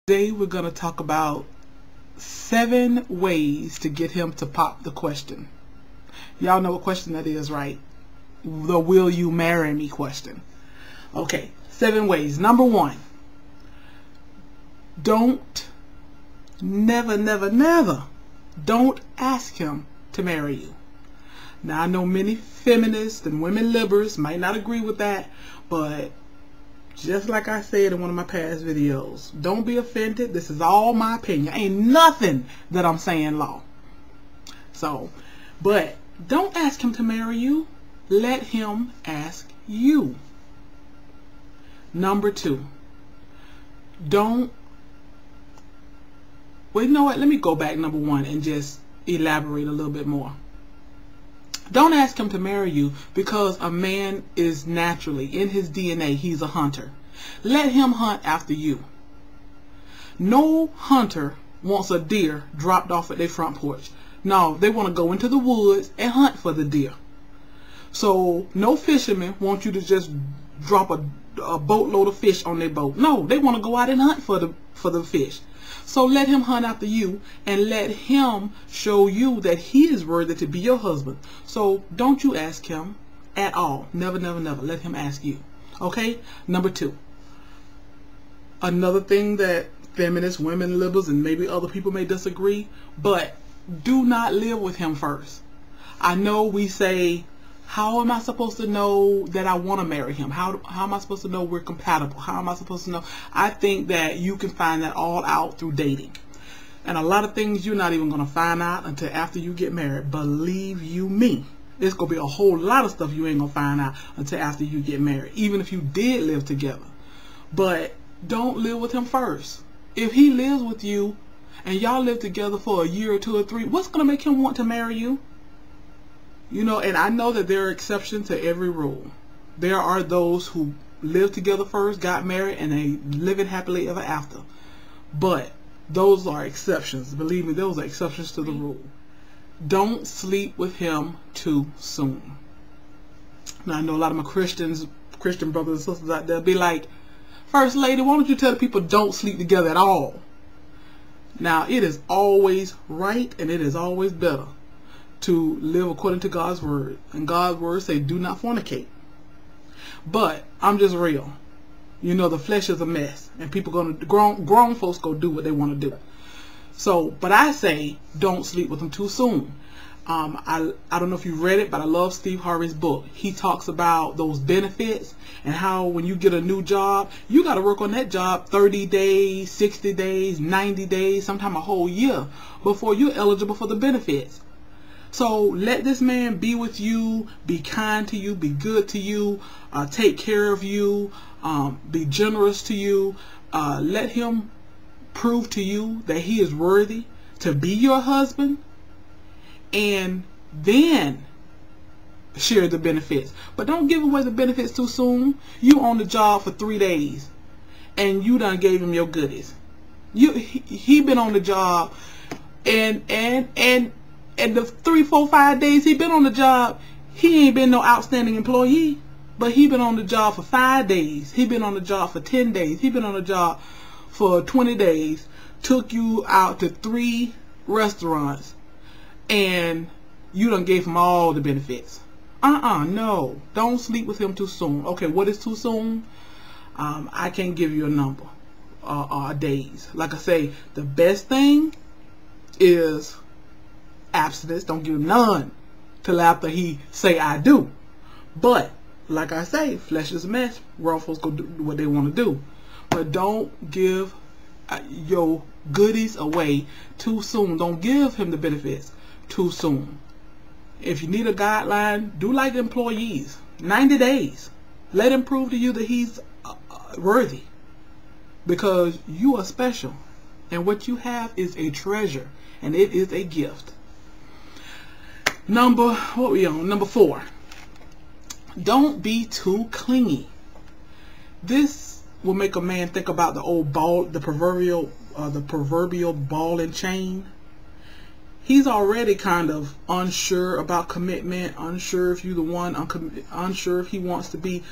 Today we're going to talk about 7 ways to get him to pop the question. Y'all know what question that is, right? The will you marry me question. Okay, 7 ways. Number 1, never don't ask him to marry you. Now I know many feminists and women liberals might not agree with that, but just like I said in one of my past videos, don't be offended. This is all my opinion. Ain't nothing that I'm saying law. But don't ask him to marry you. Let him ask you. Number 2, well, you know what? Let me go back number 1 and just elaborate a little bit more. Don't ask him to marry you because a man is naturally, in his DNA, he's a hunter. Let him hunt after you. No hunter wants a deer dropped off at their front porch. No, they want to go into the woods and hunt for the deer. So no fisherman wants you to just drop a boatload of fish on their boat. No, they want to go out and hunt for the fish. So let him hunt after you and let him show you that he is worthy to be your husband. So don't you ask him at all. Never. Let him ask you. Okay? Number 2. Another thing that feminists, women, liberals, and maybe other people may disagree, but do not live with him first. I know we say, how am I supposed to know that I want to marry him? How am I supposed to know we're compatible? How am I supposed to know? I think that you can find that all out through dating. And a lot of things you're not even going to find out until after you get married. Believe you me. It's going to be a whole lot of stuff you ain't going to find out until after you get married. Even if you did live together. But don't live with him first. If he lives with you and y'all live together for a year or 2 or 3, what's going to make him want to marry you? You know, and I know that there are exceptions to every rule. There are those who lived together first, got married, and they living happily ever after. But those are exceptions. Believe me, those are exceptions to the rule. Don't sleep with him too soon. Now, I know a lot of my Christian brothers and sisters out there be like, First Lady, why don't you tell the people don't sleep together at all? Now, it is always right and it is always better to live according to God's word. And God's word say do not fornicate. But I'm just real. You know, the flesh is a mess. And people grown folks go do what they want to do. So, but I say don't sleep with them too soon. I don't know if you read it, but I love Steve Harvey's book. He talks about those benefits and how when you get a new job, you got to work on that job 30 days, 60 days, 90 days, sometimes a whole year before you're eligible for the benefits. So let this man be with you, be kind to you, be good to you, take care of you, be generous to you. Let him prove to you that he is worthy to be your husband, and then share the benefits. But don't give away the benefits too soon. You on the job for 3 days and you done gave him your goodies. He been on the job and the 3, 4, 5 days he been on the job, he ain't been no outstanding employee. But he been on the job for 5 days. He been on the job for 10 days. He been on the job for 20 days. Took you out to 3 restaurants. And you done gave him all the benefits. No. Don't sleep with him too soon. Okay, what is too soon? I can't give you a number. Days. Like I say, the best thing is abstinence. Don't give him none till after he say I do. But like I say, flesh is a mess. Grown folks go do what they want to do. But don't give your goodies away too soon. Don't give him the benefits too soon. If you need a guideline, do like employees. 90 days. Let him prove to you that he's worthy. Because you are special. And what you have is a treasure. And it is a gift. Number 4. Don't be too clingy. This will make a man think about the old ball, the proverbial ball and chain. He's already kind of unsure about commitment, unsure if you're the one, unsure if he wants to be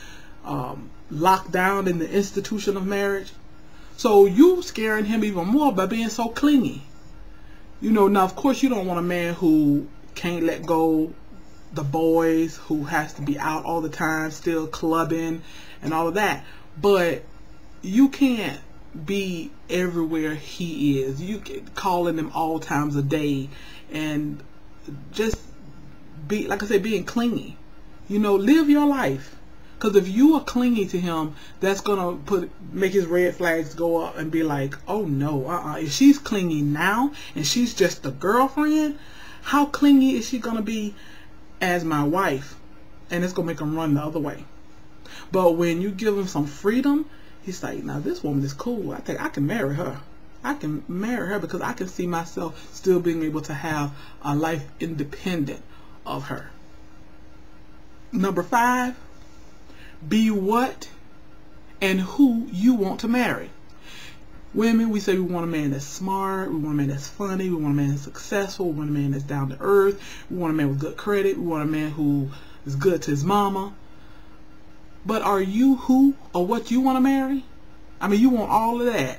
locked down in the institution of marriage. So you scaring him even more by being so clingy. You know, now of course you don't want a man who can't let go the boys, who has to be out all the time, still clubbing and all of that. But you can't be everywhere he is. You can calling him all times a day and just be, like I said, being clingy. You know, live your life. Because if you are clingy to him, that's gonna make his red flags go up and be like, oh no, if she's clingy now and she's just a girlfriend, how clingy is she gonna be as my wife? And it's gonna make him run the other way. But when you give him some freedom, he's like, now this woman is cool. I think I can marry her. I can marry her because I can see myself still being able to have a life independent of her. Number 5, be what and who you want to marry. Women, we say we want a man that's smart, we want a man that's funny, we want a man that's successful, we want a man that's down to earth, we want a man with good credit, we want a man who is good to his mama. But are you who or what you want to marry? I mean, you want all of that,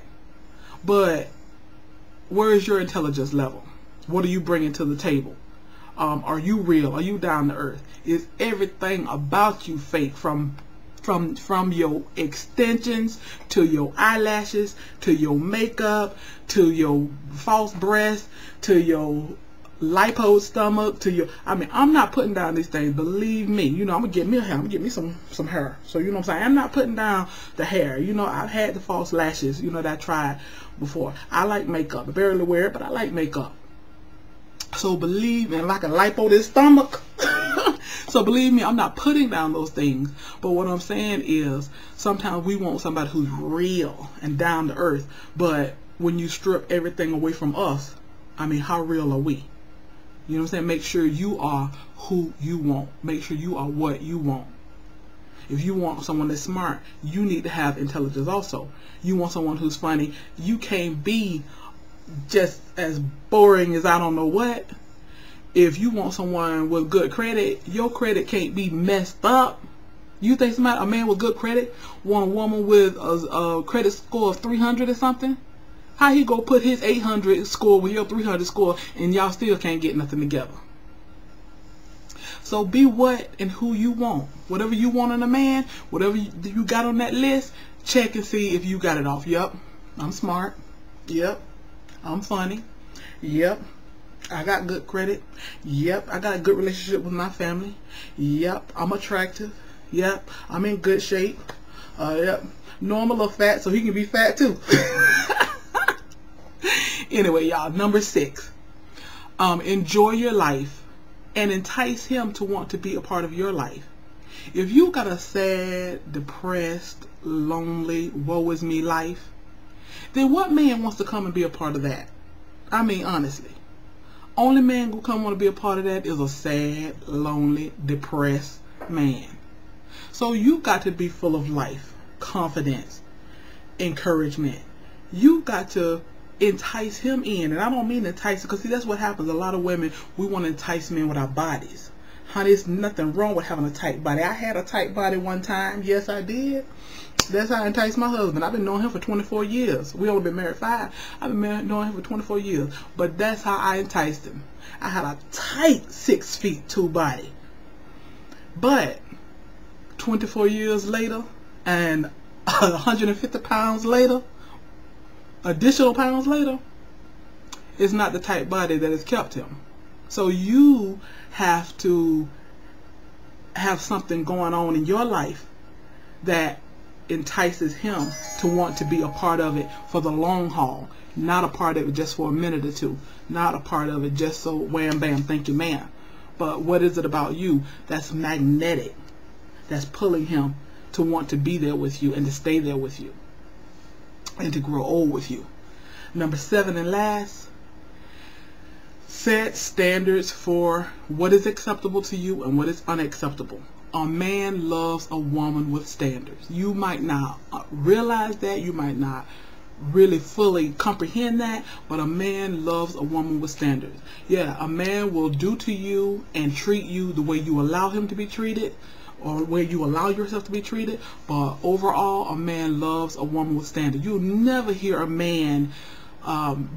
but where is your intelligence level? What are you bringing to the table? Are you real? Are you down to earth? Is everything about you fake, from your extensions to your eyelashes to your makeup to your false breasts to your lipo stomach to your, I mean, I'm not putting down these things, believe me. You know, I'm gonna get me a hair, I'm gonna get me some hair. So you know what I'm saying, I'm not putting down the hair. You know, I've had the false lashes, you know, that I tried before. I like makeup. I barely wear it, but I like makeup. So believe me, like a lipo this stomach. So believe me, I'm not putting down those things. But what I'm saying is, sometimes we want somebody who's real and down to earth. But when you strip everything away from us, I mean, how real are we? You know what I'm saying? Make sure you are who you want. Make sure you are what you want. If you want someone that's smart, you need to have intelligence also. You want someone who's funny. You can't be just as boring as I don't know what. If you want someone with good credit, your credit can't be messed up. You think a man with good credit want a woman with a credit score of 300 or something? How he go put his 800 score with your 300 score and y'all still can't get nothing together? So be what and who you want. Whatever you want in a man, whatever you got on that list, check and see if you got it off. Yep, I'm smart. Yep, I'm funny. Yep, I got good credit. Yep, I got a good relationship with my family. Yep, I'm attractive. Yep, I'm in good shape. Yep, normal or fat, so he can be fat too. Anyway, y'all, number 6, enjoy your life and entice him to want to be a part of your life. If you got a sad, depressed, lonely, woe is me life, then what man wants to come and be a part of that? I mean, honestly, only man who come want to be a part of that is a sad, lonely, depressed man. So you got to be full of life, confidence, encouragement. You got to entice him in. And I don't mean entice, because see, that's what happens. A lot of women, we want to entice men with our bodies. Honey, there's nothing wrong with having a tight body. I had a tight body one time. Yes, I did. That's how I enticed my husband. I've been knowing him for 24 years. We only been married 5. I've been knowing him for 24 years. But that's how I enticed him. I had a tight 6 feet 2 body. But 24 years later and 150 pounds later, additional pounds later, it's not the tight body that has kept him. So you have to have something going on in your life that entices him to want to be a part of it for the long haul, not a part of it just for a minute or two, not a part of it just so wham bam thank you ma'am. But what is it about you that's magnetic, that's pulling him to want to be there with you and to stay there with you and to grow old with you? Number 7 and last, set standards for what is acceptable to you and what is unacceptable. A man loves a woman with standards. You might not realize that, you might not really fully comprehend that, but a man loves a woman with standards. Yeah, a man will do to you and treat you the way you allow him to be treated, or where you allow yourself to be treated, but overall, a man loves a woman with standards. You'll never hear a man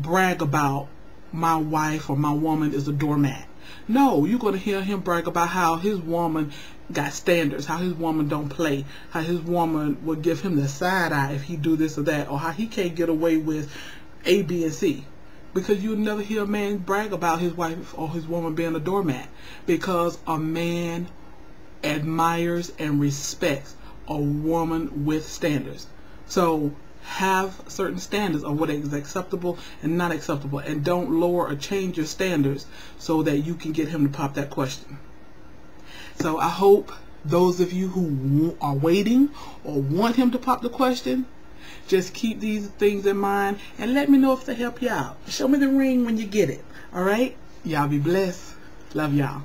brag about my wife or my woman is a doormat. No, you're going to hear him brag about how his woman got standards, how his woman don't play, how his woman will give him the side eye if he do this or that, or how he can't get away with A, B, and C. Because you'll never hear a man brag about his wife or his woman being a doormat. Because a man admires and respects a woman with standards. So have certain standards of what is acceptable and not acceptable, and don't lower or change your standards so that you can get him to pop that question. So I hope those of you who are waiting or want him to pop the question, just keep these things in mind and let me know if they help you out. Show me the ring when you get it. Alright? Y'all be blessed. Love y'all.